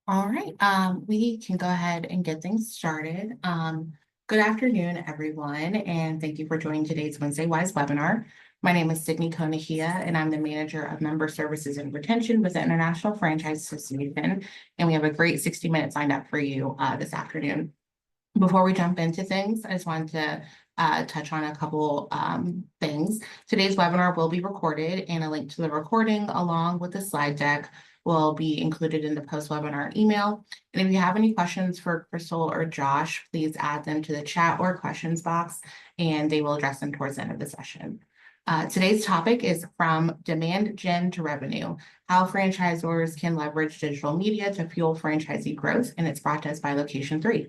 All right, we can go ahead and get things started. Good afternoon, everyone, and thank you for joining today's Wednesday Wise webinar. My name is Sydney Konahia, and I'm the Manager of Member Services and Retention with the International Franchise Association, and we have a great 60 minutes lined up for you this afternoon. Before we jump into things, I just wanted to touch on a couple things. Today's webinar will be recorded, and a link to the recording along with the slide deck will be included in the post-webinar email. And if you have any questions for Crystal or Josh, please add them to the chat or questions box, and they will address them towards the end of the session. Today's topic is from demand gen to revenue, how franchisors can leverage digital media to fuel franchisee growth, and it's brought to us by Location 3.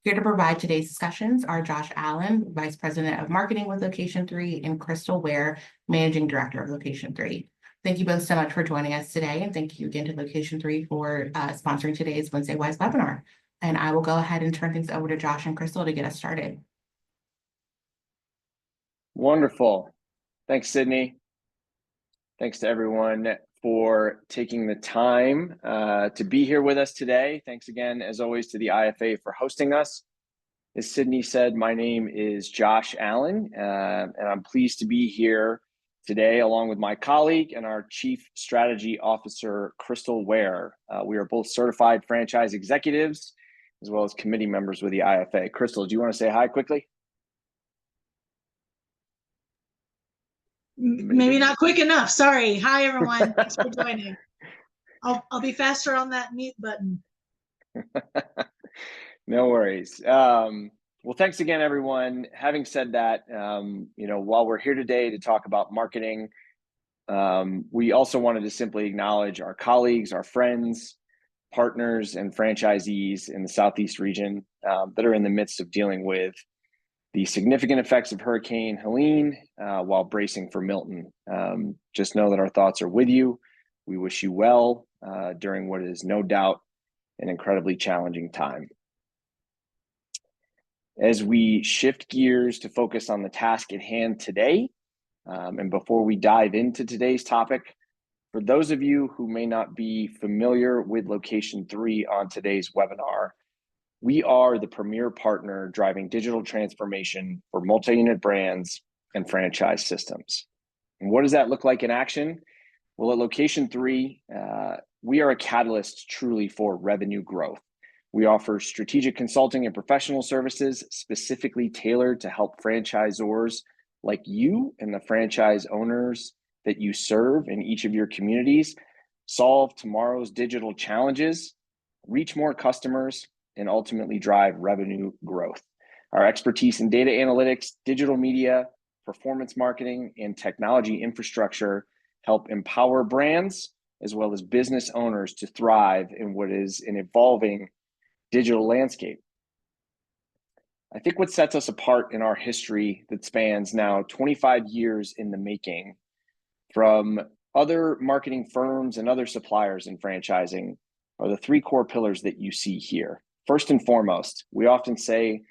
Here to provide today's discussions are Josh Allen, Vice President of Marketing with Location 3, and Crystal Ware, Managing Director of Location 3. Thank you both so much for joining us today, and thank you again to Location 3 for sponsoring today's Wednesday Wise webinar. And I will go ahead and turn things over to Josh and Crystal to get us started. Wonderful. Thanks, Sydney. Thanks to everyone for taking the time to be here with us today. Thanks again, as always, to the IFA for hosting us. As Sydney said, my name is Josh Allen, and I'm pleased to be here today along with my colleague and our Chief Strategy Officer, Crystal Ware. We are both certified franchise executives as well as committee members with the IFA. Crystal, do you want to say hi quickly? Maybe not quick enough. Sorry. Hi, everyone. Thanks for joining. I'll be faster on that mute button. No worries. Well, thanks again, everyone. Having said that, while we're here today to talk about marketing, we also wanted to simply acknowledge our colleagues, our friends, partners, and franchisees in the Southeast region that are in the midst of dealing with the significant effects of Hurricane Helene while bracing for Milton. Just know that our thoughts are with you. We wish you well during what is no doubt an incredibly challenging time. As we shift gears to focus on the task at hand today, and before we dive into today's topic, for those of you who may not be familiar with Location 3 on today's webinar, we are the premier partner driving digital transformation for multi-unit brands and franchise systems. And what does that look like in action? Well, at Location 3, we are a catalyst truly for revenue growth. We offer strategic consulting and professional services specifically tailored to help franchisors like you and the franchise owners that you serve in each of your communities solve tomorrow's digital challenges, reach more customers, and ultimately drive revenue growth. Our expertise in data analytics, digital media, performance marketing, and technology infrastructure help empower brands as well as business owners to thrive in what is an evolving digital landscape. I think what sets us apart in our history that spans now 25 years in the making from other marketing firms and other suppliers in franchising are the three core pillars that you see here. First and foremost, we often say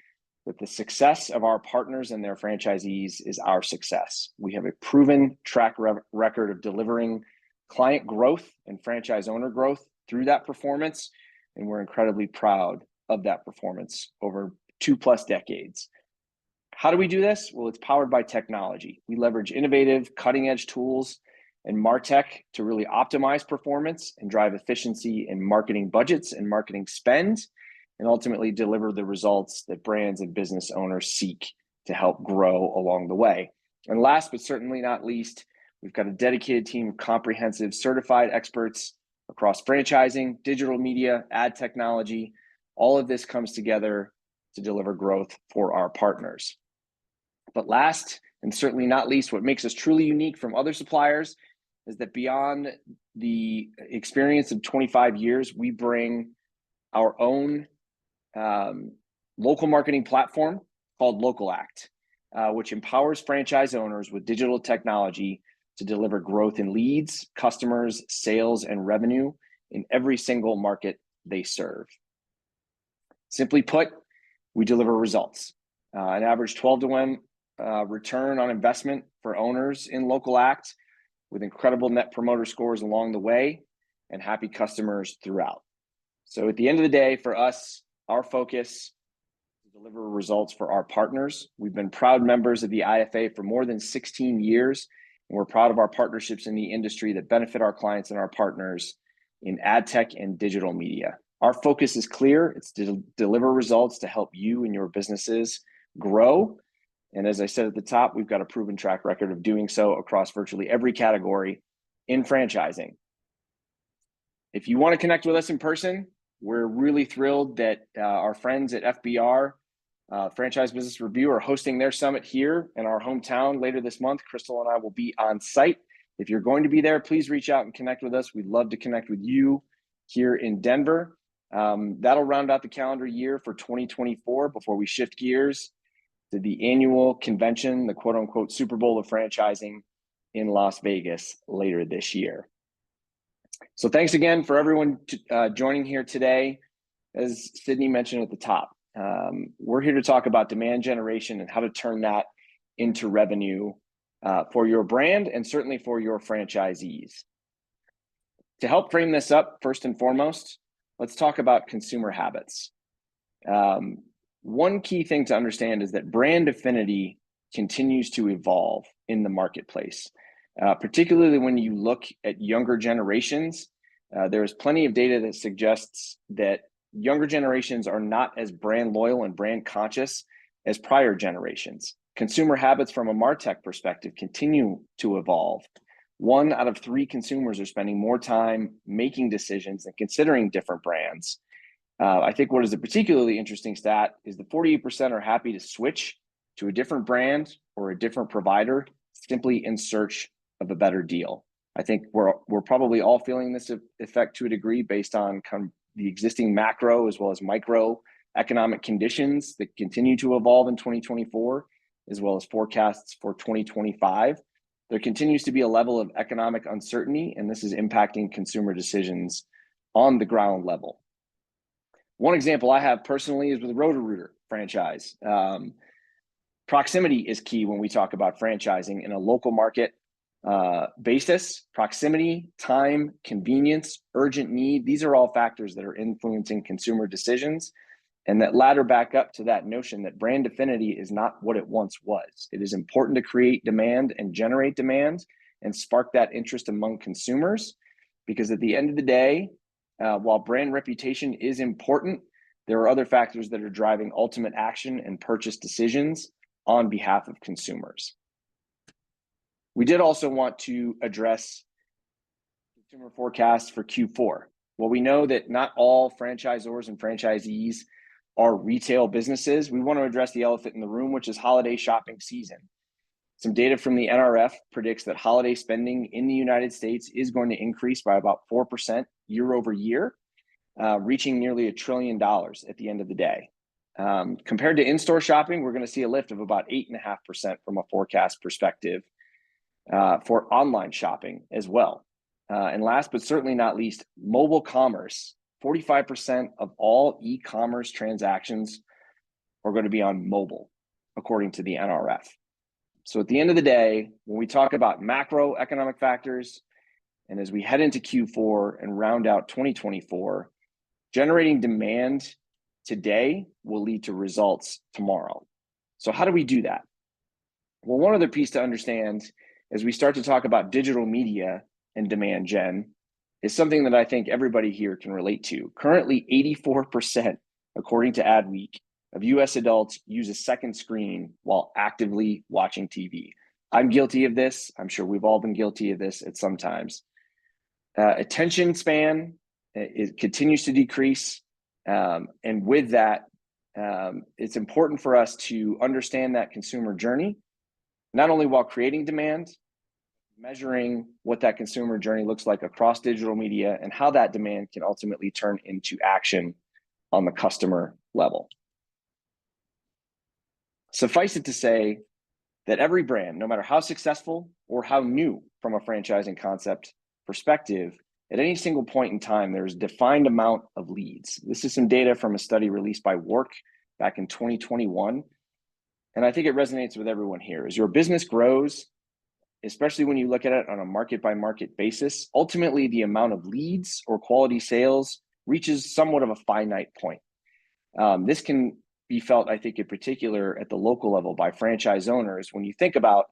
that the success of our partners and their franchisees is our success. We have a proven track record of delivering client growth and franchise owner growth through that performance, and we're incredibly proud of that performance over 2+ decades. How do we do this? Well, it's powered by technology. We leverage innovative, cutting-edge tools and MarTech to really optimize performance and drive efficiency in marketing budgets and marketing spend, and ultimately deliver the results that brands and business owners seek to help grow along the way. And last but certainly not least, we've got a dedicated team of comprehensive certified experts across franchising, digital media, ad technology. All of this comes together to deliver growth for our partners. But last and certainly not least, what makes us truly unique from other suppliers is that beyond the experience of 25 years, we bring our own local marketing platform called Local Act, which empowers franchise owners with digital technology to deliver growth in leads, customers, sales, and revenue in every single market they serve. Simply put, we deliver results. An average 12-to-1 return on investment for owners in Local Act with incredible net promoter scores along the way and happy customers throughout. So at the end of the day, for us, our focus is to deliver results for our partners. We've been proud members of the IFA for more than 16 years, and we're proud of our partnerships in the industry that benefit our clients and our partners in ad tech and digital media. Our focus is clear. It's to deliver results to help you and your businesses grow. And as I said at the top, we've got a proven track record of doing so across virtually every category in franchising. If you want to connect with us in person, we're really thrilled that our friends at FBR, Franchise Business Review, are hosting their summit here in our hometown later this month. Crystal and I will be on site. If you're going to be there, please reach out and connect with us. We'd love to connect with you here in Denver. That'll round out the calendar year for 2024 before we shift gears to the annual convention, the quote unquote Super Bowl of franchising in Las Vegas later this year. So thanks again for everyone joining here today. As Sydney mentioned at the top, we're here to talk about demand generation and how to turn that into revenue for your brand and certainly for your franchisees. To help frame this up, first and foremost, let's talk about consumer habits. One key thing to understand is that brand affinity continues to evolve in the marketplace. Particularly when you look at younger generations, there's plenty of data that suggests that younger generations are not as brand loyal and brand conscious as prior generations. Consumer habits from a MarTech perspective continue to evolve. 1 out of 3 consumers are spending more time making decisions and considering different brands. I think what is a particularly interesting stat is that 48% are happy to switch to a different brand or a different provider simply in search of a better deal. I think we're probably all feeling this effect to a degree based on kind of the existing macro as well as micro economic conditions that continue to evolve in 2024, as well as forecasts for 2025. There continues to be a level of economic uncertainty, and this is impacting consumer decisions on the ground level. One example I have personally is with Roto-Rooter franchise. Proximity is key when we talk about franchising in a local market basis. Proximity, time, convenience, urgent need, these are all factors that are influencing consumer decisions, and that ladder back up to that notion that brand affinity is not what it once was. It is important to create demand and generate demand and spark that interest among consumers, because at the end of the day, while brand reputation is important, there are other factors that are driving ultimate action and purchase decisions on behalf of consumers. We did also want to address consumer forecasts for Q4. Well, we know that not all franchisors and franchisees are retail businesses. We want to address the elephant in the room, which is holiday shopping season. Some data from the NRF predicts that holiday spending in the United States is going to increase by about 4% year over year, reaching nearly $1 trillion at the end of the day. Compared to in-store shopping, we're going to see a lift of about 8.5% from a forecast perspective for online shopping as well. And last but certainly not least, mobile commerce. 45% of all e-commerce transactions are going to be on mobile, according to the NRF. So at the end of the day, when we talk about macroeconomic factors, and as we head into Q4 and round out 2024, generating demand today will lead to results tomorrow. So how do we do that? Well, one other piece to understand as we start to talk about digital media and demand gen is something that I think everybody here can relate to. Currently, 84%, according to Adweek, of US adults use a second screen while actively watching TV. I'm guilty of this. I'm sure we've all been guilty of this at some times. Attention span it continues to decrease. And with that, it's important for us to understand that consumer journey, not only while creating demand, measuring what that consumer journey looks like across digital media and how that demand can ultimately turn into action on the customer level. Suffice it to say that every brand, no matter how successful or how new from a franchising concept perspective, at any single point in time, there's a defined amount of leads. This is some data from a study released by Work back in 2021. And I think it resonates with everyone here. As your business grows, especially when you look at it on a market by market basis, ultimately the amount of leads or quality sales reaches somewhat of a finite point. This can be felt, I think, in particular at the local level by franchise owners when you think about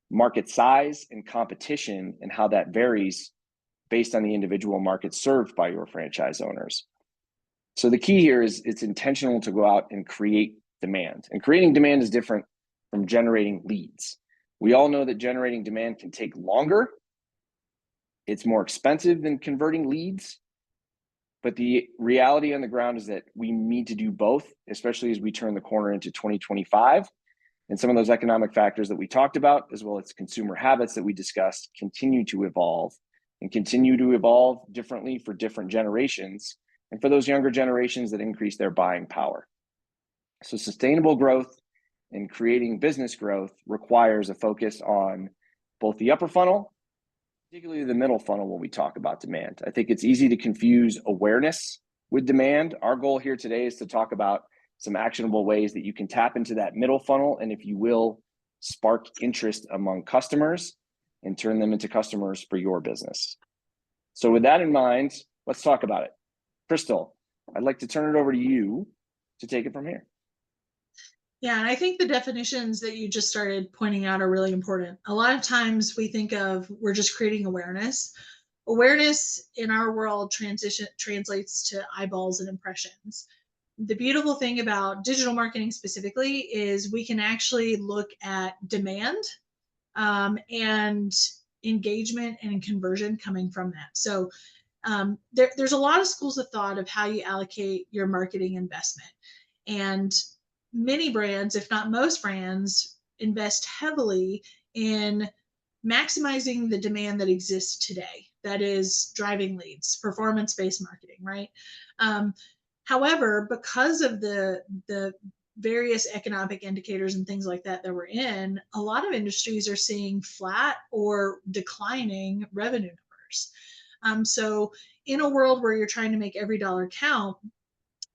market size and competition and how that varies based on the individual market served by your franchise owners. So the key here is it's intentional to go out and create demand. And creating demand is different from generating leads. We all know that generating demand can take longer. It's more expensive than converting leads. But the reality on the ground is that we need to do both, especially as we turn the corner into 2025. And some of those economic factors that we talked about, as well as consumer habits that we discussed, continue to evolve and continue to evolve differently for different generations, and for those younger generations that increase their buying power. So sustainable growth and creating business growth requires a focus on both the upper funnel, particularly the middle funnel when we talk about demand. I think it's easy to confuse awareness with demand. Our goal here today is to talk about some actionable ways that you can tap into that middle funnel and, if you will, spark interest among customers and turn them into customers for your business. So with that in mind, let's talk about it. Crystal, I'd like to turn it over to you to take it from here. Yeah, and I think the definitions that you just started pointing out are really important. A lot of times we think of we're just creating awareness. Awareness in our world translates to eyeballs and impressions. The beautiful thing about digital marketing specifically is we can actually look at demand and engagement and conversion coming from that. So there's a lot of schools of thought of how you allocate your marketing investment. And many brands, if not most brands, invest heavily in maximizing the demand that exists today. That is driving leads, performance-based marketing, right? However, because of the various economic indicators and things like that that we're in, a lot of industries are seeing flat or declining revenue numbers. So in a world where you're trying to make every dollar count,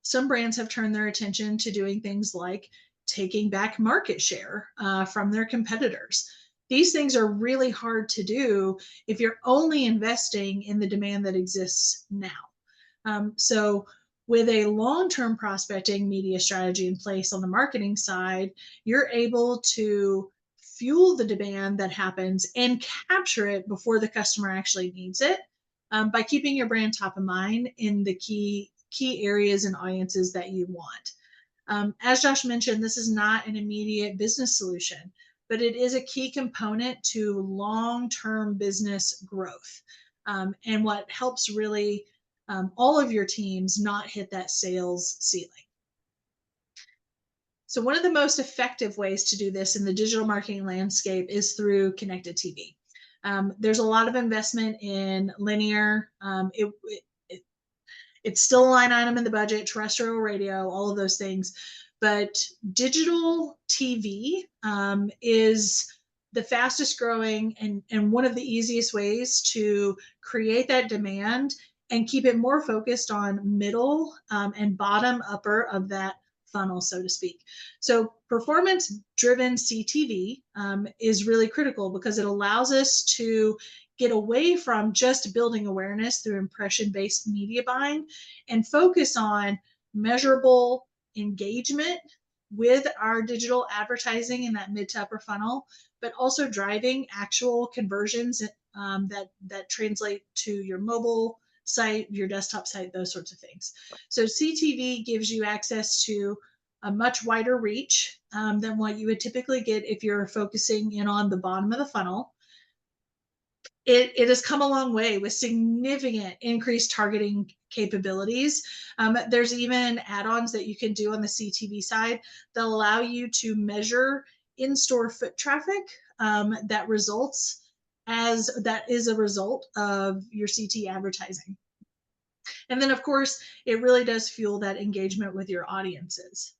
some brands have turned their attention to doing things like taking back market share from their competitors. These things are really hard to do if you're only investing in the demand that exists now. So with a long-term prospecting media strategy in place on the marketing side, you're able to fuel the demand that happens and capture it before the customer actually needs it by keeping your brand top of mind in the key areas and audiences that you want. As Josh mentioned, this is not an immediate business solution, but it is a key component to long-term business growth and what helps really all of your teams not hit that sales ceiling. So one of the most effective ways to do this in the digital marketing landscape is through connected TV. There's a lot of investment in linear. It's still a line item in the budget, terrestrial radio, all of those things. But digital TV is the fastest growing and one of the easiest ways to create that demand and keep it more focused on middle and bottom upper of that funnel, so to speak. So performance-driven CTV is really critical because it allows us to get away from just building awareness through impression-based media buying and focus on measurable engagement with our digital advertising in that mid to upper funnel, but also driving actual conversions that translate to your mobile site, your desktop site, those sorts of things. So CTV gives you access to a much wider reach than what you would typically get if you're focusing in on the bottom of the funnel. It has come a long way with significant increased targeting capabilities. There's even add-ons that you can do on the CTV side that allow you to measure in-store foot traffic that is a result of your CT advertising. And then, of course, it really does fuel that engagement with your audiences.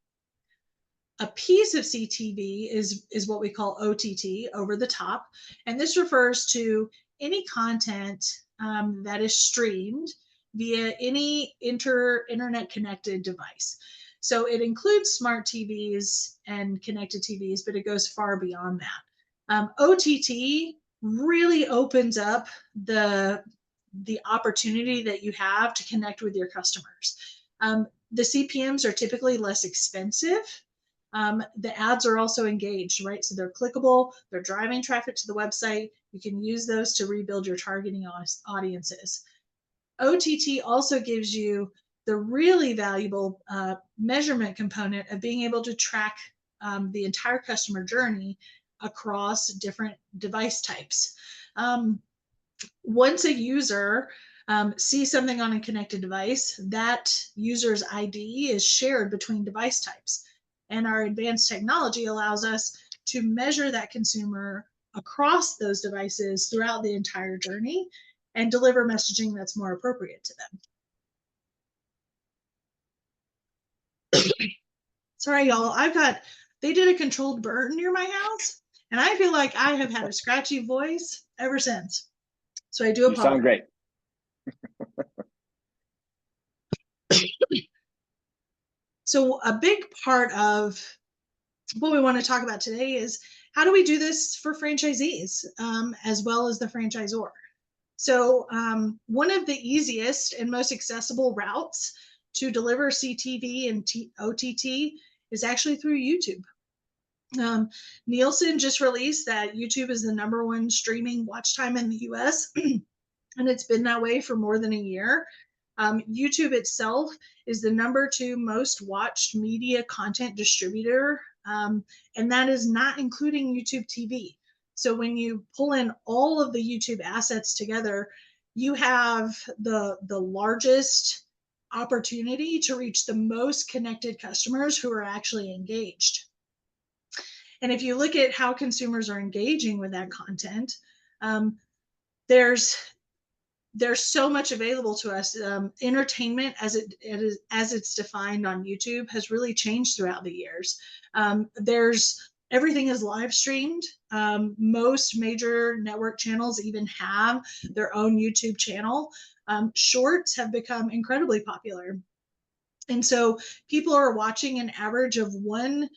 A piece of CTV is what we call OTT, over the top, and this refers to any content that is streamed via any internet connected device. So it includes smart TVs and connected TVs, but it goes far beyond that. OTT really opens up the the opportunity that you have to connect with your customers. The CPMs are typically less expensive. The ads are also engaged, right? So they're clickable, they're driving traffic to the website. You can use those to rebuild your targeting audiences. OTT also gives you the really valuable measurement component of being able to track the entire customer journey across different device types. Once a user sees something on a connected device, that user's ID is shared between device types. And our advanced technology allows us to measure that consumer across those devices throughout the entire journey and deliver messaging that's more appropriate to them. Sorry, y'all. They did a controlled burn near my house, and I feel like I have had a scratchy voice ever since. So I do apologize. You sound great. So a big part of what we want to talk about today is how do we do this for franchisees as well as the franchisor? So one of the easiest and most accessible routes to deliver CTV and OTT is actually through YouTube. Nielsen just released that YouTube is the #1 streaming watch time in the US, and it's been that way for more than a year. YouTube itself is the #2 most watched media content distributor, and that is not including YouTube TV. So when you pull in all of the YouTube assets together, you have the largest opportunity to reach the most connected customers who are actually engaged. And if you look at how consumers are engaging with that content, there's so much available to us. Entertainment, as it's defined on YouTube, has really changed throughout the years. Everything is live streamed. Most major network channels even have their own YouTube channel. Shorts have become incredibly popular. And so people are watching an average of 1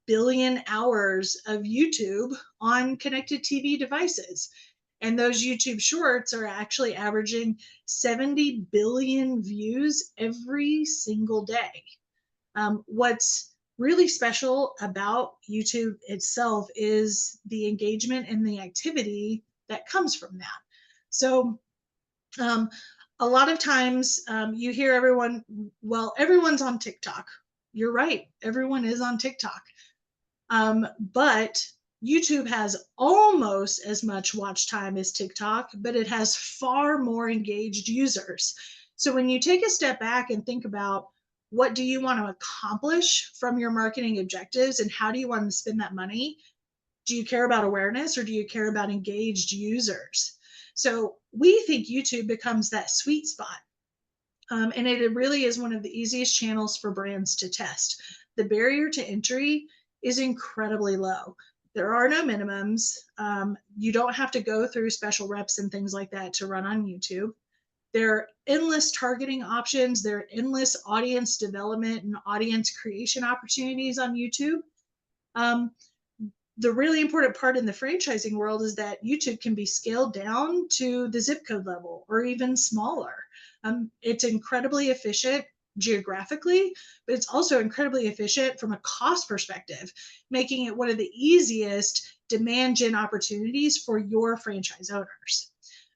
billion hours of YouTube on connected TV devices. And those YouTube shorts are actually averaging 70 billion views every single day. What's really special about YouTube itself is the engagement and the activity that comes from that. So a lot of times you hear everyone's on TikTok. You're right, everyone is on TikTok. But YouTube has almost as much watch time as TikTok, but it has far more engaged users. So when you take a step back and think about what do you want to accomplish from your marketing objectives and how do you want to spend that money, do you care about awareness or do you care about engaged users? So we think YouTube becomes that sweet spot. And it really is one of the easiest channels for brands to test. The barrier to entry is incredibly low. There are no minimums. You don't have to go through special reps and things like that to run on YouTube. There are endless targeting options. There are endless audience development and audience creation opportunities on YouTube. The really important part in the franchising world is that YouTube can be scaled down to the zip code level or even smaller. It's incredibly efficient geographically, but it's also incredibly efficient from a cost perspective, making it one of the easiest demand gen opportunities for your franchise owners.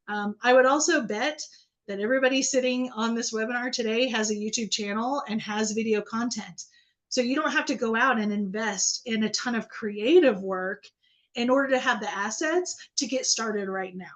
I would also bet that everybody sitting on this webinar today has a YouTube channel and has video content. So you don't have to go out and invest in a ton of creative work in order to have the assets to get started right now.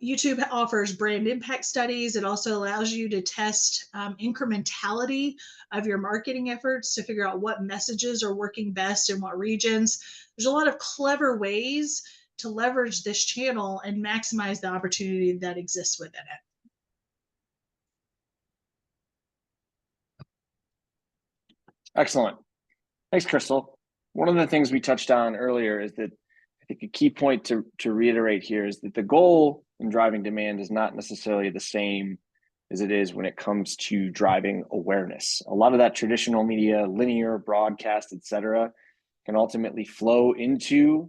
YouTube offers brand impact studies. It also allows you to test incrementality of your marketing efforts to figure out what messages are working best in what regions. There's a lot of clever ways to leverage this channel and maximize the opportunity that exists within it. Excellent. Thanks, Crystal. One of the things we touched on earlier is that I think a key point to reiterate here is that the goal in driving demand is not necessarily the same as it is when it comes to driving awareness. A lot of that traditional media, linear, broadcast, etc., can ultimately flow into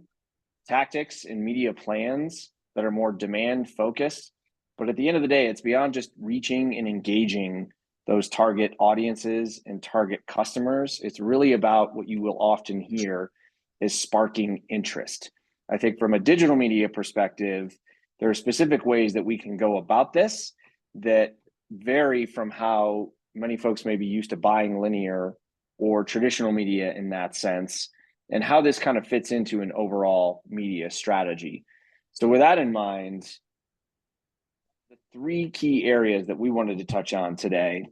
tactics and media plans that are more demand focused. But at the end of the day, it's beyond just reaching and engaging those target audiences and target customers. It's really about what you will often hear is sparking interest. I think from a digital media perspective, there are specific ways that we can go about this that vary from how many folks may be used to buying linear or traditional media in that sense, and how this kind of fits into an overall media strategy. So with that in mind, the three key areas that we wanted to touch on today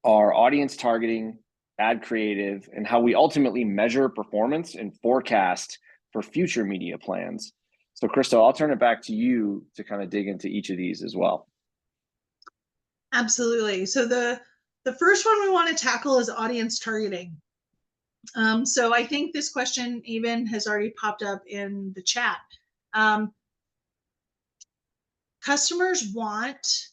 are audience targeting, ad creative, and how we ultimately measure performance and forecast for future media plans. So Crystal, I'll turn it back to you to kind of dig into each of these as well. Absolutely. So the first one we want to tackle is audience targeting. So I think this question even has already popped up in the chat. Customers want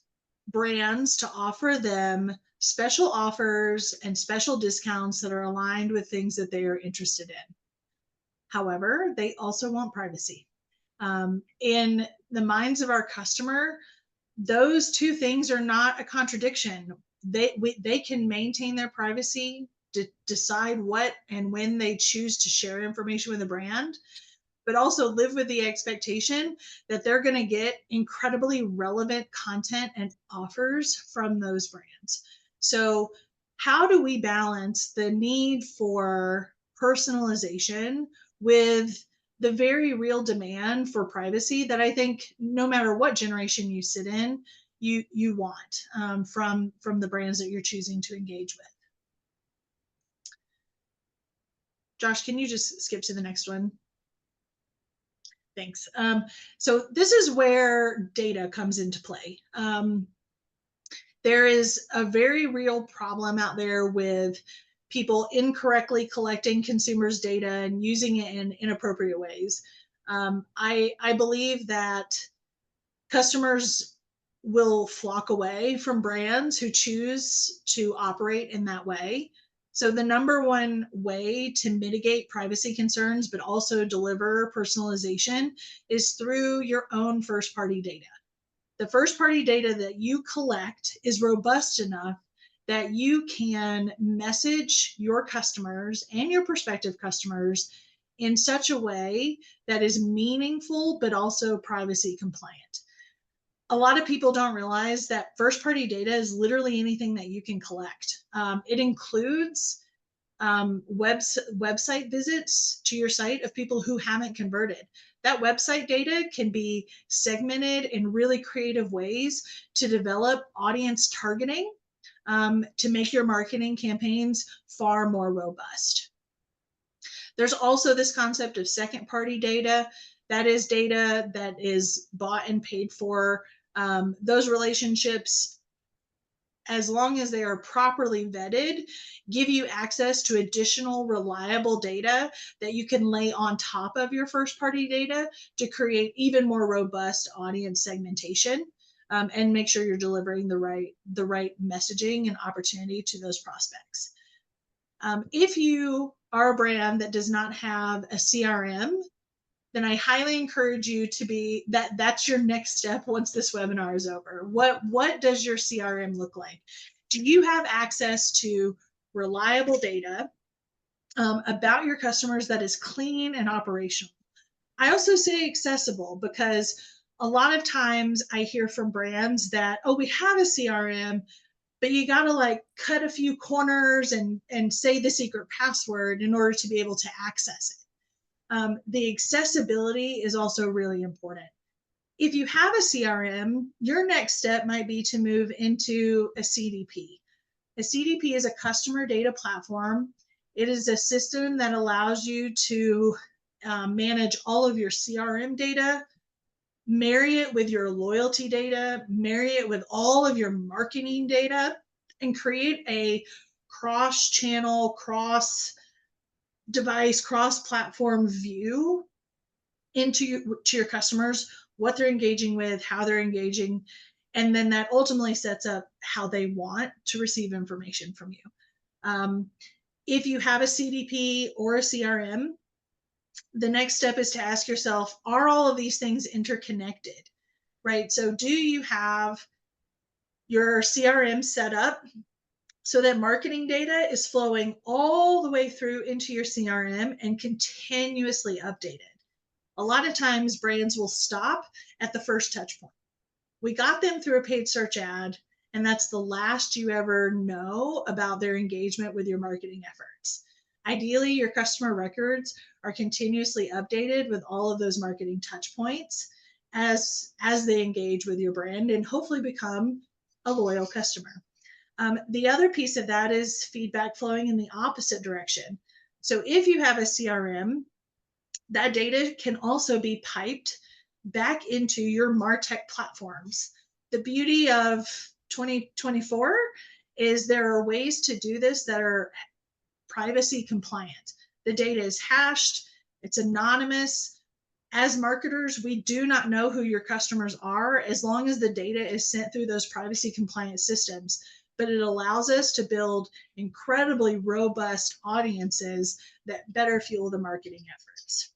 brands to offer them special offers and special discounts that are aligned with things that they are interested in. However, they also want privacy. In the minds of our customer, those two things are not a contradiction. They can maintain their privacy, decide what and when they choose to share information with a brand, but also live with the expectation that they're going to get incredibly relevant content and offers from those brands. So how do we balance the need for personalization with the very real demand for privacy that I think no matter what generation you sit in, you want from the brands that you're choosing to engage with? Josh, can you just skip to the next one? Thanks. So this is where data comes into play. There is a very real problem out there with people incorrectly collecting consumers' data and using it in inappropriate ways. I believe that customers will flock away from brands who choose to operate in that way. So the number one way to mitigate privacy concerns, but also deliver personalization, is through your own first-party data. The first-party data that you collect is robust enough that you can message your customers and your prospective customers in such a way that is meaningful, but also privacy compliant. A lot of people don't realize that first-party data is literally anything that you can collect. It includes website visits to your site of people who haven't converted. That website data can be segmented in really creative ways to develop audience targeting, to make your marketing campaigns far more robust. There's also this concept of second-party data. That is data that is bought and paid for. Those relationships, as long as they are properly vetted, give you access to additional reliable data that you can lay on top of your first-party data to create even more robust audience segmentation, and make sure you're delivering the right messaging and opportunity to those prospects. If you are a brand that does not have a CRM, then I highly encourage you to be that's your next step once this webinar is over. What does your CRM look like? Do you have access to reliable data about your customers that is clean and operational? I also say accessible, because a lot of times I hear from brands that, oh, we have a CRM, but you got to like cut a few corners and say the secret password in order to be able to access it. The accessibility is also really important. If you have a CRM, your next step might be to move into a CDP. A CDP is a customer data platform. It is a system that allows you to manage all of your CRM data, marry it with your loyalty data, marry it with all of your marketing data, and create a cross-channel, cross-device, cross-platform view to your customers, what they're engaging with, how they're engaging, and then that ultimately sets up how they want to receive information from you. If you have a CDP or a CRM, the next step is to ask yourself, are all of these things interconnected, right? So do you have your CRM set up so that marketing data is flowing all the way through into your CRM and continuously updated? A lot of times brands will stop at the first touch point. We got them through a paid search ad, and that's the last you ever know about their engagement with your marketing efforts. Ideally, your customer records are continuously updated with all of those marketing touch points as they engage with your brand and hopefully become a loyal customer. The other piece of that is feedback flowing in the opposite direction. So if you have a CRM, that data can also be piped back into your MarTech platforms. The beauty of 2024 is there are ways to do this that are privacy compliant. The data is hashed, it's anonymous. As marketers, we do not know who your customers are as long as the data is sent through those privacy compliant systems. But it allows us to build incredibly robust audiences that better fuel the marketing efforts.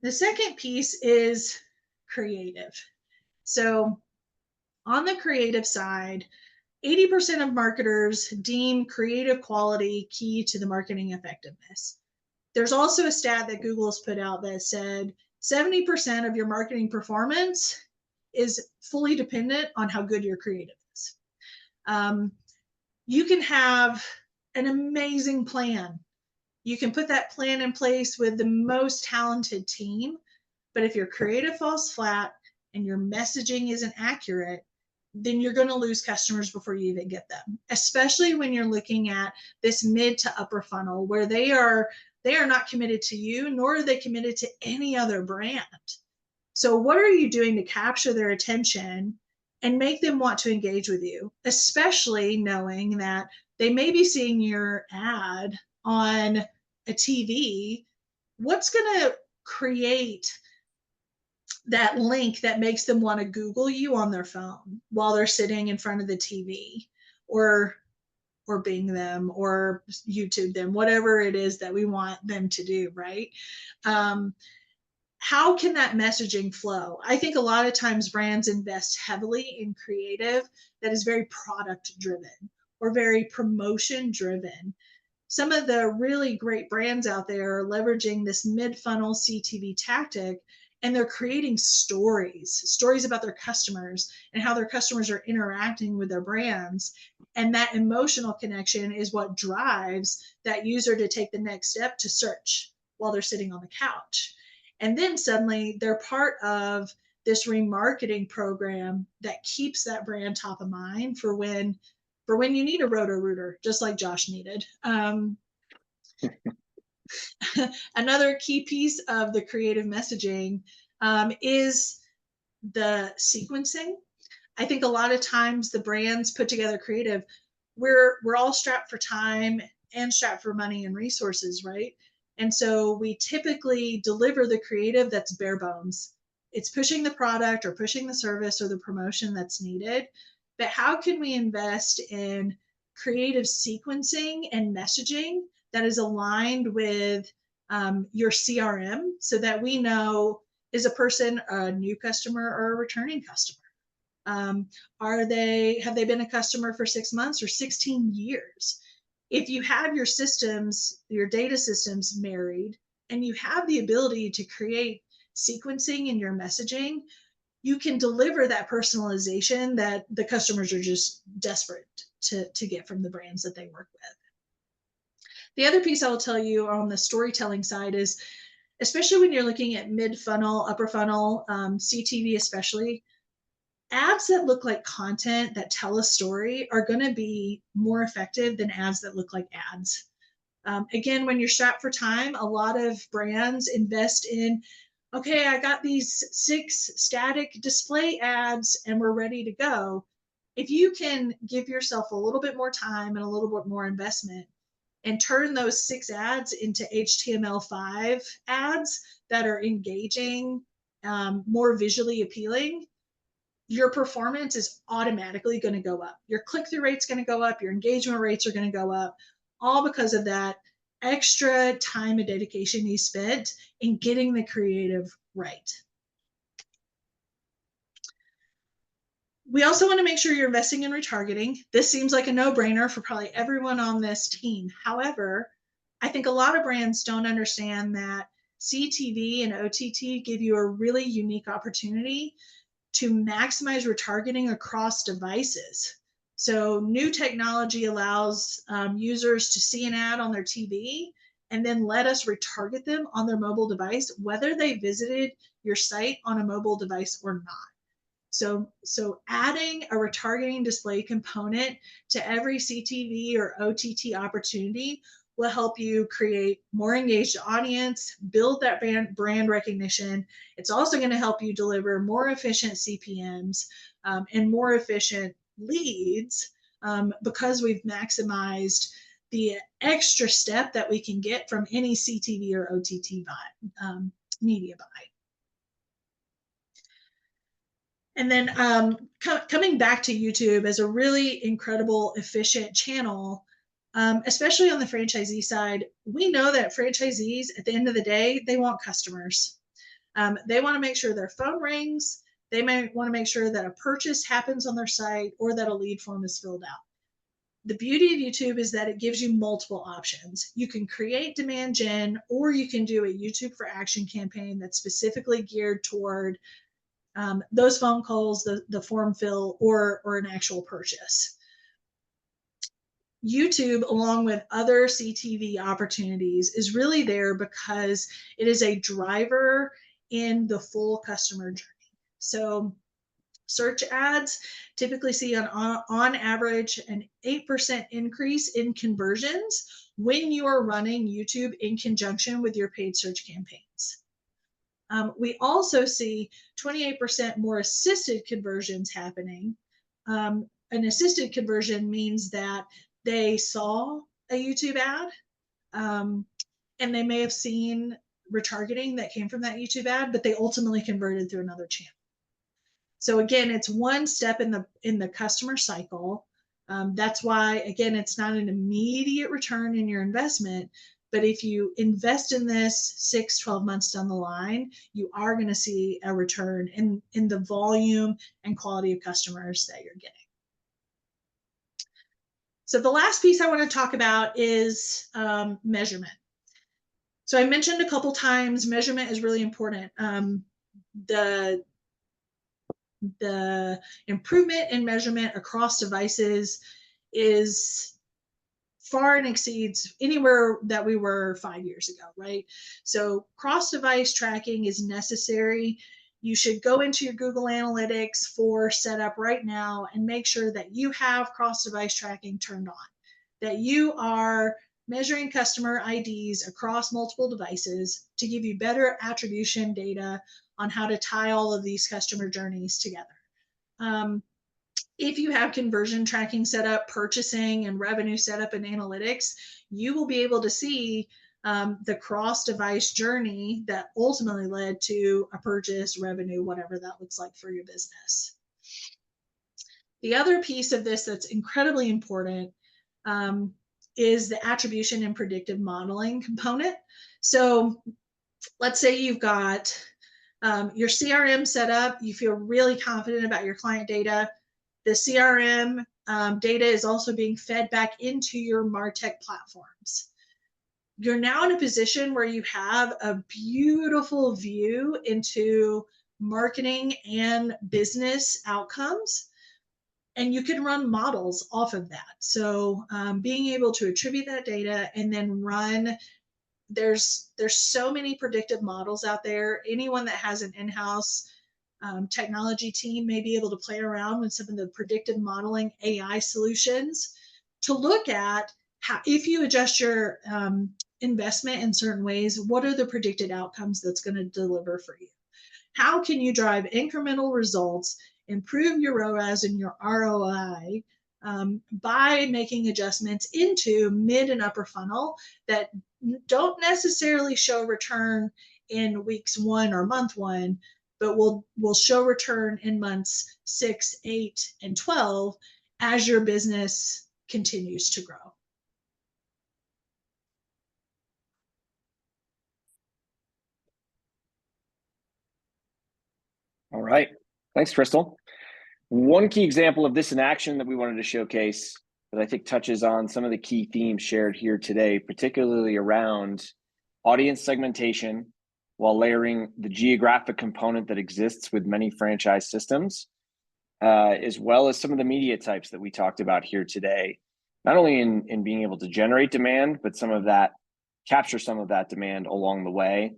The second piece is creative. So on the creative side, 80% of marketers deem creative quality key to the marketing effectiveness. There's also a stat that Google has put out that said 70% of your marketing performance is fully dependent on how good your creative is. You can have an amazing plan. You can put that plan in place with the most talented team, but if your creative falls flat and your messaging isn't accurate, then you're going to lose customers before you even get them, especially when you're looking at this mid to upper funnel where they are not committed to you, nor are they committed to any other brand. So what are you doing to capture their attention and make them want to engage with you, especially knowing that they may be seeing your ad on a TV? What's going to create that link that makes them want to Google you on their phone while they're sitting in front of the TV, or Bing them or YouTube them, whatever it is that we want them to do, right? How can that messaging flow? I think a lot of times brands invest heavily in creative that is very product driven or very promotion driven. Some of the really great brands out there are leveraging this mid-funnel CTV tactic, and they're creating stories about their customers and how their customers are interacting with their brands. And that emotional connection is what drives that user to take the next step to search while they're sitting on the couch. And then suddenly they're part of this remarketing program that keeps that brand top of mind for when you need a Roto-Rooter, just like Josh needed. Another key piece of the creative messaging is the sequencing. I think a lot of times the brands put together creative, we're all strapped for time and strapped for money and resources, right? And so we typically deliver the creative that's bare bones. It's pushing the product or pushing the service or the promotion that's needed. But how can we invest in creative sequencing and messaging that is aligned with your CRM so that we know, is a person a new customer or a returning customer? Have they been a customer for 6 months or 16 years? If you have your systems, your data systems married, and you have the ability to create sequencing in your messaging, you can deliver that personalization that the customers are just desperate to get from the brands that they work with. The other piece I will tell you on the storytelling side is, especially when you're looking at mid-funnel, upper funnel, CTV especially, ads that look like content that tell a story are going to be more effective than ads that look like ads. Again, when you're strapped for time, a lot of brands invest in, okay, I got these 6 static display ads and we're ready to go. If you can give yourself a little bit more time and a little bit more investment and turn those 6 ads into HTML5 ads that are engaging, more visually appealing, your performance is automatically going to go up. Your click-through rate's going to go up. Your engagement rates are going to go up, all because of that extra time and dedication you spent in getting the creative right. We also want to make sure you're investing in retargeting. This seems like a no-brainer for probably everyone on this team. However, I think a lot of brands don't understand that CTV and OTT give you a really unique opportunity to maximize retargeting across devices. So new technology allows users to see an ad on their TV and then let us retarget them on their mobile device, whether they visited your site on a mobile device or not. So adding a retargeting display component to every CTV or OTT opportunity will help you create more engaged audience, build that brand recognition. It's also going to help you deliver more efficient CPMs and more efficient leads because we've maximized the extra step that we can get from any CTV or OTT media buy. And then coming back to YouTube as a really incredible, efficient channel, especially on the franchisee side, we know that franchisees, at the end of the day, they want customers. They want to make sure their phone rings. They may want to make sure that a purchase happens on their site or that a lead form is filled out. The beauty of YouTube is that it gives you multiple options. You can create demand gen, or you can do a YouTube for Action campaign that's specifically geared toward those phone calls, the form fill, or an actual purchase. YouTube, along with other CTV opportunities, is really there because it is a driver in the full customer journey. So search ads typically see on average an 8% increase in conversions when you are running YouTube in conjunction with your paid search campaigns. We also see 28% more assisted conversions happening. An assisted conversion means that they saw a YouTube ad and they may have seen retargeting that came from that YouTube ad, but they ultimately converted through another channel. So again, it's one step in the customer cycle. That's why, again, it's not an immediate return in your investment, but if you invest in this 6-12 months down the line, you are going to see a return in the volume and quality of customers that you're getting. So the last piece I want to talk about is measurement. So I mentioned a couple times measurement is really important. The improvement in measurement across devices is far and exceeds anywhere that we were 5 years ago, right? So cross-device tracking is necessary. You should go into your Google Analytics for setup right now and make sure that you have cross-device tracking turned on, that you are measuring customer IDs across multiple devices to give you better attribution data on how to tie all of these customer journeys together. If you have conversion tracking set up, purchasing and revenue set up in analytics, you will be able to see the cross-device journey that ultimately led to a purchase, revenue, whatever that looks like for your business. The other piece of this that's incredibly important is the attribution and predictive modeling component. So let's say you've got your CRM set up, you feel really confident about your client data. The CRM data is also being fed back into your MarTech platforms. You're now in a position where you have a beautiful view into marketing and business outcomes, and you can run models off of that. So being able to attribute that data and then run, there's so many predictive models out there. Anyone that has an in-house technology team may be able to play around with some of the predictive modeling AI solutions to look at how, if you adjust your investment in certain ways, what are the predicted outcomes that's going to deliver for you? How can you drive incremental results, improve your ROAS and your ROI by making adjustments into mid and upper funnel that don't necessarily show return in weeks 1 or month 1, but will show return in months 6, 8, and 12 as your business continues to grow. All right. Thanks, Crystal. One key example of this in action that we wanted to showcase that I think touches on some of the key themes shared here today, particularly around audience segmentation, while layering the geographic component that exists with many franchise systems, as well as some of the media types that we talked about here today, not only in being able to generate demand, but capture some of that demand along the way,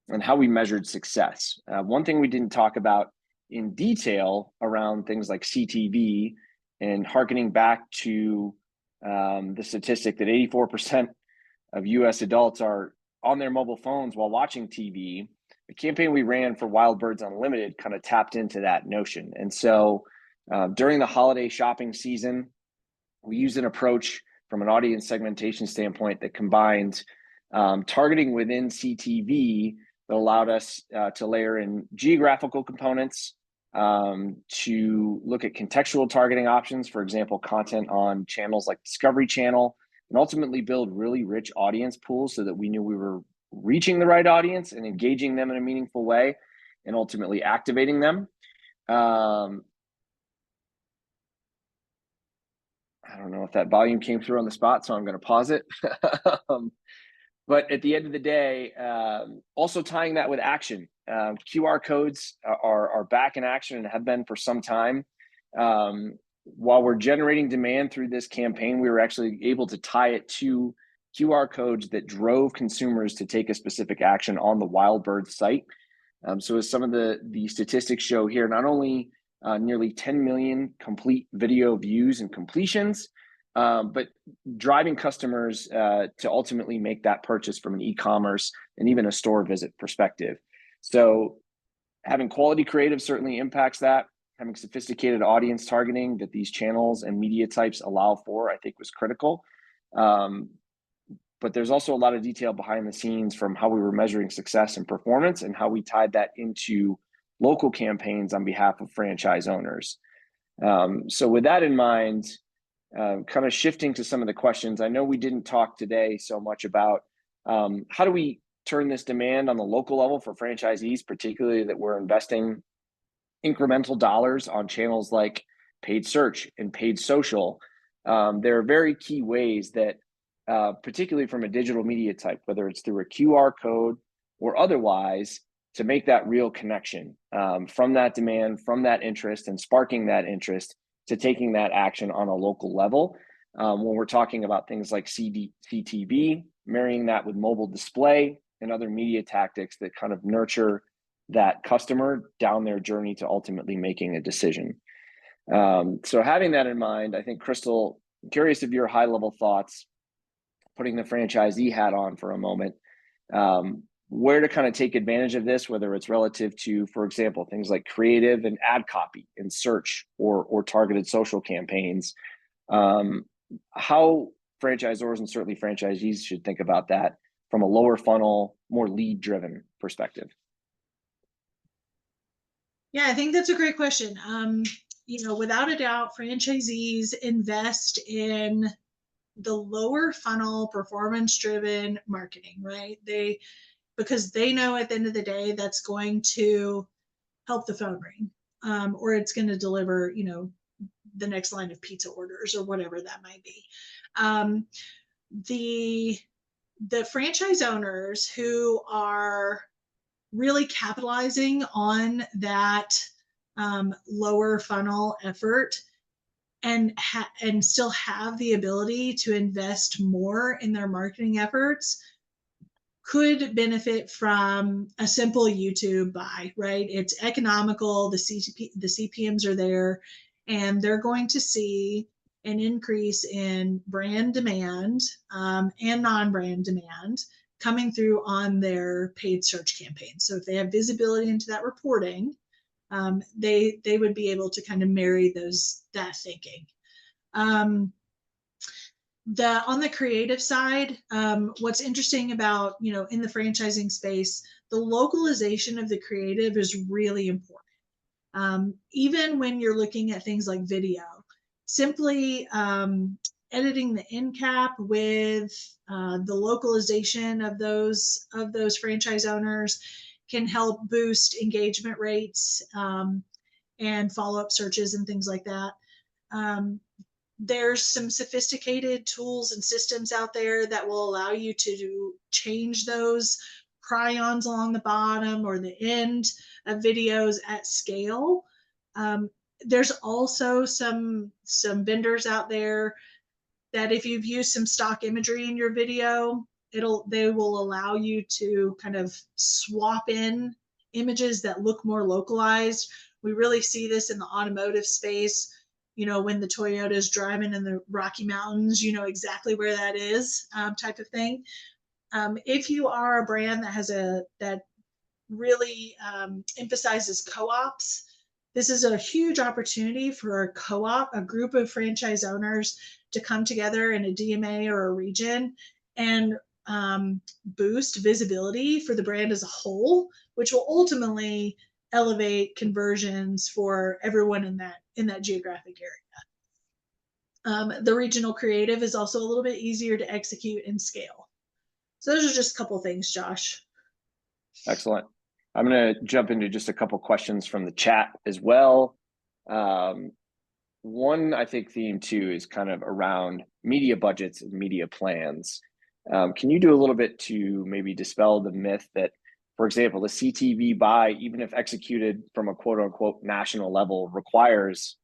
and how we measured success. One thing we didn't talk about in detail around things like CTV, and harkening back to the statistic that 84% of US adults are on their mobile phones while watching TV. The campaign we ran for Wild Birds Unlimited kind of tapped into that notion. And so during the holiday shopping season, we used an approach from an audience segmentation standpoint that combined targeting within CTV that allowed us to layer in geographical components, to look at contextual targeting options, for example, content on channels like Discovery Channel, and ultimately build really rich audience pools so that we knew we were reaching the right audience and engaging them in a meaningful way and ultimately activating them. I don't know if that volume came through on the spot, so I'm going to pause it. But at the end of the day, also tying that with action. QR codes are back in action and have been for some time. While we're generating demand through this campaign, we were actually able to tie it to QR codes that drove consumers to take a specific action on the Wild Birds site. So as some of the statistics show here, not only nearly 10 million complete video views and completions, but driving customers to ultimately make that purchase from an e-commerce and even a store visit perspective. So having quality creative certainly impacts that. Having sophisticated audience targeting that these channels and media types allow for, I think, was critical. But there's also a lot of detail behind the scenes from how we were measuring success and performance and how we tied that into local campaigns on behalf of franchise owners. So with that in mind, kind of shifting to some of the questions, I know we didn't talk today so much about how do we turn this demand on the local level for franchisees, particularly that we're investing incremental dollars on channels like paid search and paid social. There are very key ways that, particularly from a digital media type, whether it's through a QR code or otherwise, to make that real connection from that demand, from that interest, and sparking that interest to taking that action on a local level. When we're talking about things like CTV, marrying that with mobile display and other media tactics that kind of nurture that customer down their journey to ultimately making a decision. So having that in mind, I think, Crystal, I'm curious of your high-level thoughts, putting the franchisee hat on for a moment, where to kind of take advantage of this, whether it's relative to, for example, things like creative and ad copy and search or targeted social campaigns, how franchisors and certainly franchisees should think about that from a lower funnel, more lead-driven perspective. Yeah, I think that's a great question. Without a doubt, franchisees invest in the lower funnel, performance-driven marketing, right? Because they know at the end of the day that's going to help the phone ring, or it's going to deliver, the next line of pizza orders or whatever that might be. The franchise owners who are really capitalizing on that lower funnel effort and still have the ability to invest more in their marketing efforts could benefit from a simple YouTube buy, right? It's economical, the CPMs are there, and they're going to see an increase in brand demand and non-brand demand coming through on their paid search campaigns. So if they have visibility into that reporting, they would be able to kind of marry that thinking. On the creative side, what's interesting about, in the franchising space, the localization of the creative is really important. Even when you're looking at things like video, simply editing the end cap with the localization of those franchise owners can help boost engagement rates and follow-up searches and things like that. There's some sophisticated tools and systems out there that will allow you to change those crayons along the bottom or the end of videos at scale. There's also some vendors out there that if you've used some stock imagery in your video, they will allow you to kind of swap in images that look more localized. We really see this in the automotive space. When the Toyota is driving in the Rocky Mountains, you know exactly where that is, type of thing. If you are a brand that really emphasizes co-ops, this is a huge opportunity for a co-op, a group of franchise owners to come together in a DMA or a region and boost visibility for the brand as a whole, which will ultimately elevate conversions for everyone in that geographic area. The regional creative is also a little bit easier to execute and scale. So those are just a couple things, Josh. Excellent. I'm going to jump into just a couple questions from the chat as well. One, I think theme two is kind of around media budgets and media plans. Can you do a little bit to maybe dispel the myth that, for example, the CTV buy, even if executed from a quote unquote national level, requires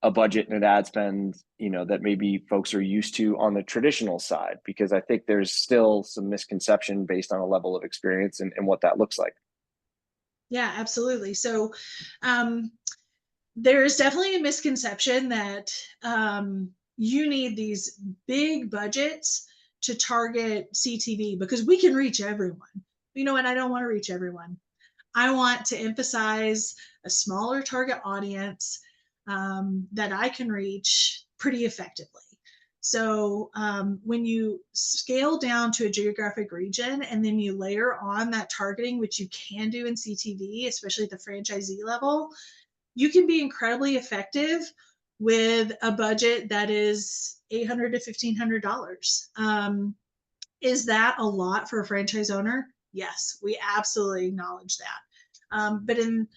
a budget and an ad spend, that maybe folks are used to on the traditional side? Because I think there's still some misconception based on a level of experience and what that looks like. Yeah, absolutely. So there is definitely a misconception that you need these big budgets to target CTV because we can reach everyone. And I don't want to reach everyone. I want to emphasize a smaller target audience that I can reach pretty effectively. So when you scale down to a geographic region and then you layer on that targeting, which you can do in CTV, especially at the franchisee level, you can be incredibly effective with a budget that is $800 to $1,500. Is that a lot for a franchise owner? Yes, we absolutely acknowledge that. But in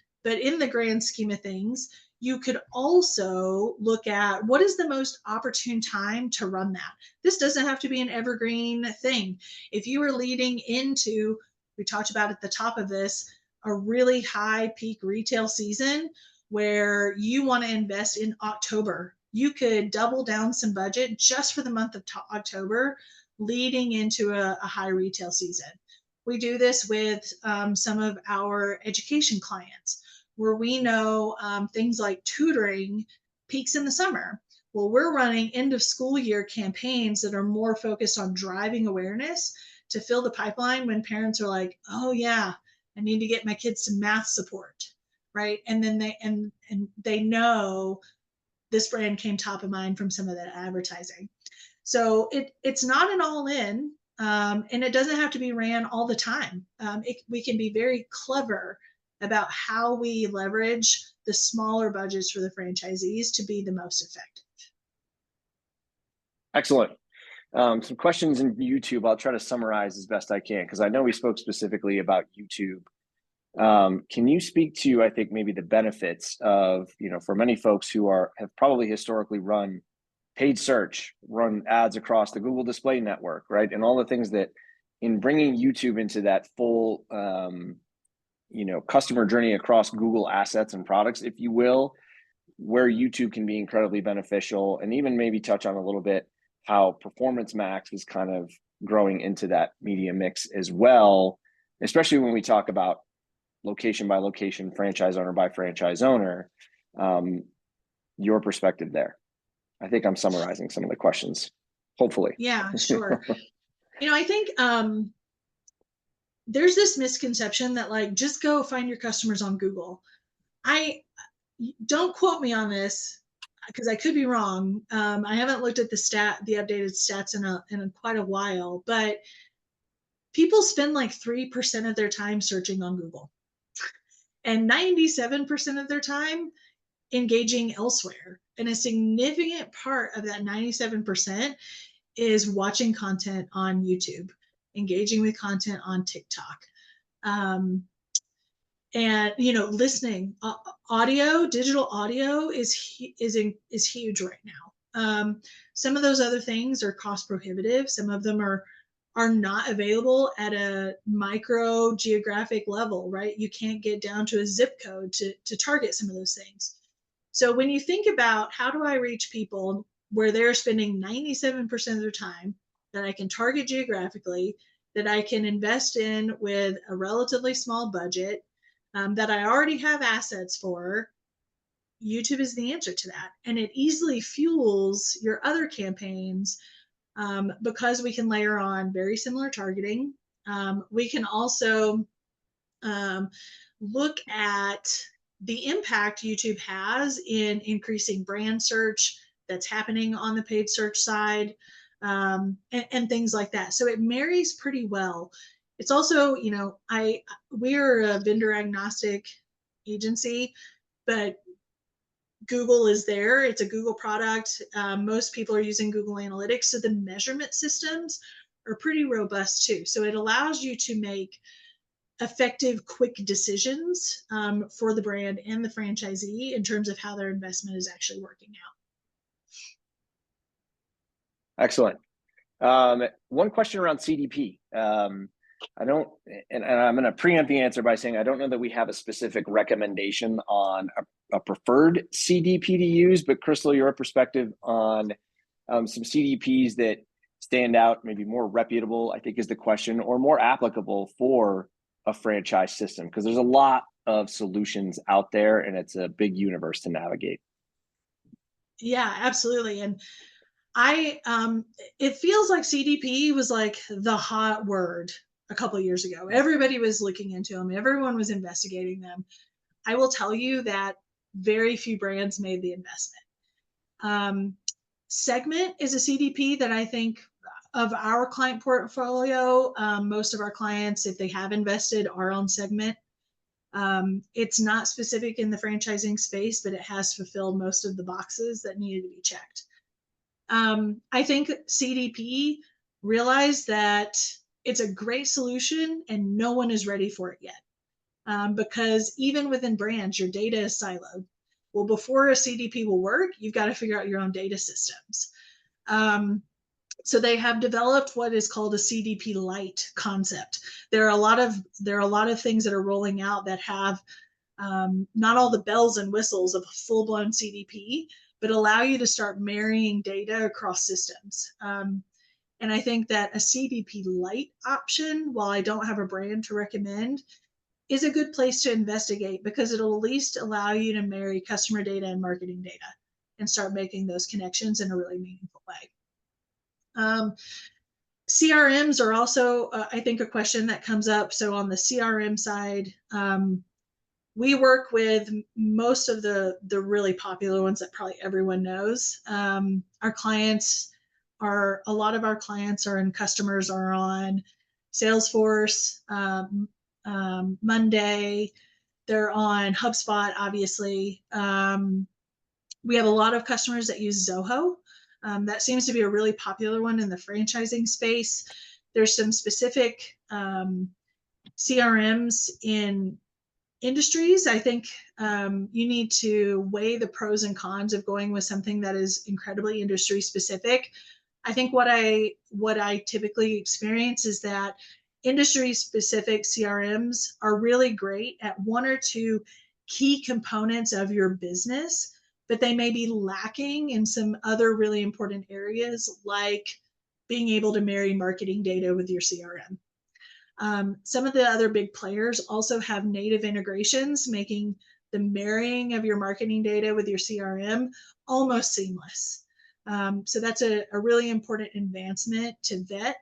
the grand scheme of things, you could also look at what is the most opportune time to run that. This doesn't have to be an evergreen thing. If you are leading into, we talked about at the top of this, a really high peak retail season where you want to invest in October, you could double down some budget just for the month of October leading into a high retail season. We do this with some of our education clients where we know things like tutoring peaks in the summer. Well, we're running end of school year campaigns that are more focused on driving awareness to fill the pipeline when parents are like, oh yeah, I need to get my kids some math support, right? And then they know this brand came top of mind from some of that advertising. So it's not an all in, and it doesn't have to be ran all the time. We can be very clever about how we leverage the smaller budgets for the franchisees to be the most effective. Excellent. Some questions in YouTube. I'll try to summarize as best I can because I know we spoke specifically about YouTube. Can you speak to, I think, maybe the benefits of, for many folks who have probably historically run paid search, run ads across the Google Display Network, right? And all the things that in bringing YouTube into that full, customer journey across Google assets and products, if you will, where YouTube can be incredibly beneficial, and even maybe touch on a little bit how Performance Max is kind of growing into that media mix as well, especially when we talk about location by location, franchise owner by franchise owner. Your perspective there. I think I'm summarizing some of the questions, hopefully. Yeah, sure. I think there's this misconception that just go find your customers on Google. Don't quote me on this because I could be wrong. I haven't looked at the updated stats in quite a while, but people spend 3% of their time searching on Google and 97% of their time engaging elsewhere. And a significant part of that 97% is watching content on YouTube, engaging with content on TikTok. And listening, audio, digital audio is huge right now. Some of those other things are cost prohibitive. Some of them are not available at a micro geographic level, right? You can't get down to a zip code to target some of those things. So when you think about how do I reach people where they're spending 97% of their time, that I can target geographically, that I can invest in with a relatively small budget, that I already have assets for, YouTube is the answer to that. And it easily fuels your other campaigns, because we can layer on very similar targeting. We can also look at the impact YouTube has in increasing brand search that's happening on the paid search side, and things like that. So it marries pretty well. It's also, we're a vendor agnostic agency, but Google is there. It's a Google product. Most people are using Google Analytics. So the measurement systems are pretty robust too. So it allows you to make effective, quick decisions, for the brand and the franchisee in terms of how their investment is actually working out. Excellent. One question around CDP. I don't, and I'm going to preempt the answer by saying I don't know that we have a specific recommendation on a preferred CDP to use, but Crystal, your perspective on some CDPs that stand out, maybe more reputable, I think is the question, or more applicable for a franchise system, because there's a lot of solutions out there and it's a big universe to navigate. Yeah, absolutely. And it feels like CDP was like the hot word a couple of years ago. Everybody was looking into them. Everyone was investigating them. I will tell you that very few brands made the investment. Segment is a CDP that I think of our client portfolio. Most of our clients, if they have invested, are on Segment. It's not specific in the franchising space, but it has fulfilled most of the boxes that needed to be checked. I think CDP realized that it's a great solution and no one is ready for it yet, because even within brands, your data is siloed. Well, before a CDP will work, you've got to figure out your own data systems. So they have developed what is called a CDP Lite concept. There are a lot of things that are rolling out that have not all the bells and whistles of a full-blown CDP, but allow you to start marrying data across systems. And I think that a CDP Lite option, while I don't have a brand to recommend, is a good place to investigate, because it'll at least allow you to marry customer data and marketing data and start making those connections in a really meaningful way. CRMs are also, I think, a question that comes up. So on the CRM side, we work with most of the really popular ones that probably everyone knows. A lot of our clients and customers are on Salesforce, Monday. They're on HubSpot, obviously. We have a lot of customers that use Zoho. That seems to be a really popular one in the franchising space. There's some specific CRMs in industries. I think you need to weigh the pros and cons of going with something that is incredibly industry specific. I think what I typically experience is that industry specific CRMs are really great at one or two key components of your business, but they may be lacking in some other really important areas, like being able to marry marketing data with your CRM. Some of the other big players also have native integrations, making the marrying of your marketing data with your CRM almost seamless. So that's a really important advancement to vet,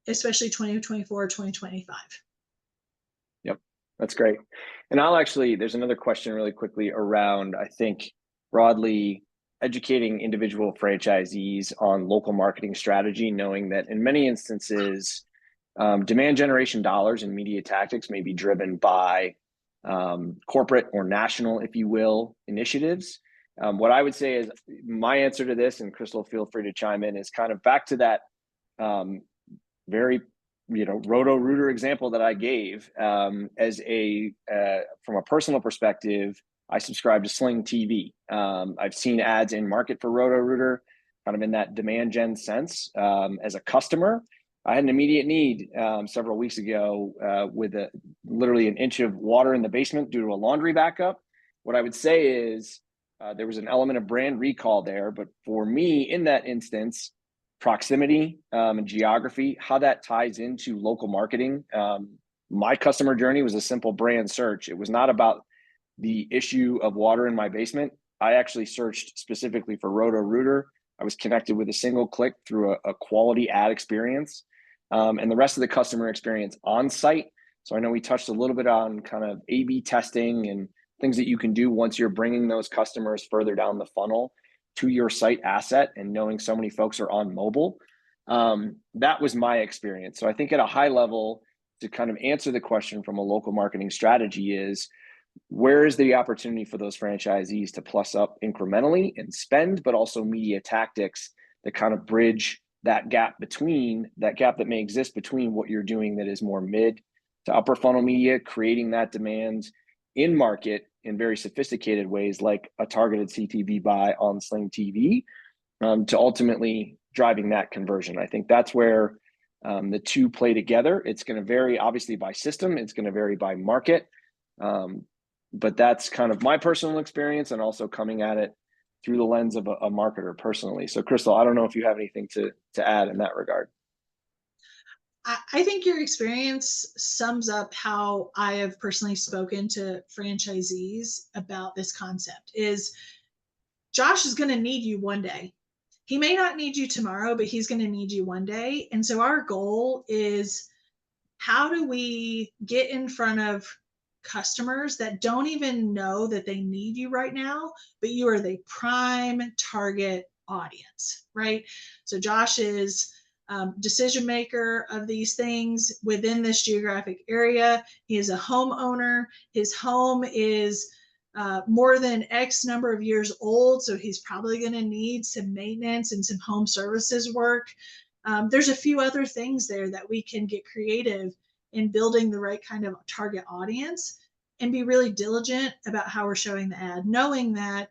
especially 2024, 2025. Yep, that's great. And there's another question really quickly around, I think, broadly educating individual franchisees on local marketing strategy, knowing that in many instances, demand generation dollars and media tactics may be driven by corporate or national, if you will, initiatives. What I would say is my answer to this, and Crystal, feel free to chime in, is kind of back to that very Roto-Rooter example that I gave, as from a personal perspective, I subscribe to Sling TV. I've seen ads in market for Roto-Rooter, kind of in that demand gen sense. As a customer, I had an immediate need several weeks ago with literally an inch of water in the basement due to a laundry backup. What I would say is there was an element of brand recall there, but for me in that instance, proximity and geography, how that ties into local marketing. My customer journey was a simple brand search. It was not about the issue of water in my basement. I actually searched specifically for Roto-Rooter. I was connected with a single click through a quality ad experience, and the rest of the customer experience on site. So I know we touched a little bit on kind of A/B testing and things that you can do once you're bringing those customers further down the funnel to your site asset, and knowing so many folks are on mobile. That was my experience. So I think at a high level, to kind of answer the question from a local marketing strategy is, where is the opportunity for those franchisees to plus up incrementally and spend, but also media tactics that kind of bridge that gap that may exist between what you're doing that is more mid to upper funnel media, creating that demand in market in very sophisticated ways, like a targeted CTV buy on Sling TV, to ultimately driving that conversion. I think that's where the two play together. It's going to vary obviously by system. It's going to vary by market. But that's kind of my personal experience, and also coming at it through the lens of a marketer personally. So Crystal, I don't know if you have anything to add in that regard. I think your experience sums up how I have personally spoken to franchisees about this concept. Is Josh is going to need you one day. He may not need you tomorrow, but he's going to need you one day. And so our goal is, how do we get in front of customers that don't even know that they need you right now, but you are the prime target audience, right? So Josh is decision maker of these things within this geographic area. He is a homeowner. His home is more than X number of years old, so he's probably going to need some maintenance and some home services work. There's a few other things there that we can get creative in building the right kind of target audience, and be really diligent about how we're showing the ad, knowing that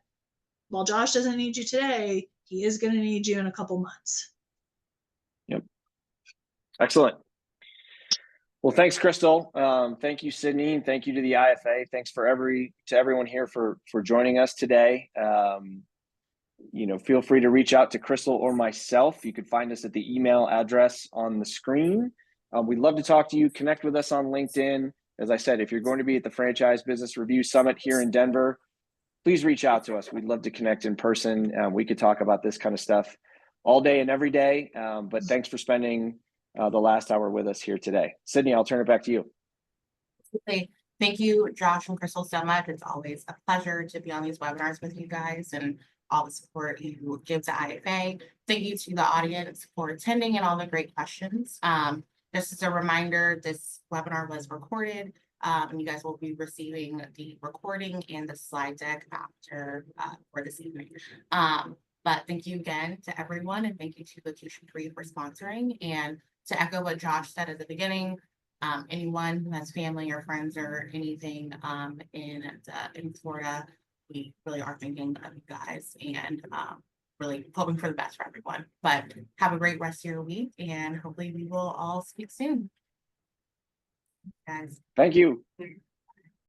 while Josh doesn't need you today, he is going to need you in a couple months. Yep. Excellent. Well, thanks, Crystal. Thank you, Sydney, and thank you to the IFA. Thanks to everyone here for joining us today. Feel free to reach out to Crystal or myself. You can find us at the email address on the screen. We'd love to talk to you. Connect with us on LinkedIn. As I said, if you're going to be at the Franchise Business Review Summit here in Denver, please reach out to us. We'd love to connect in person. We could talk about this kind of stuff all day and every day. But thanks for spending the last hour with us here today. Sydney, I'll turn it back to you. Thank you, Josh and Crystal, so much. It's always a pleasure to be on these webinars with you guys, and all the support you give to IFA. Thank you to the audience for attending and all the great questions. Just as a reminder, this webinar was recorded, and you guys will be receiving the recording and the slide deck after for this evening. But thank you again to everyone, and thank you to Location 3 for sponsoring. And to echo what Josh said at the beginning, anyone who has family or friends or anything in Florida, we really are thinking of you guys, and really hoping for the best for everyone. But have a great rest of your week, and hopefully we will all speak soon. Guys. Thank you.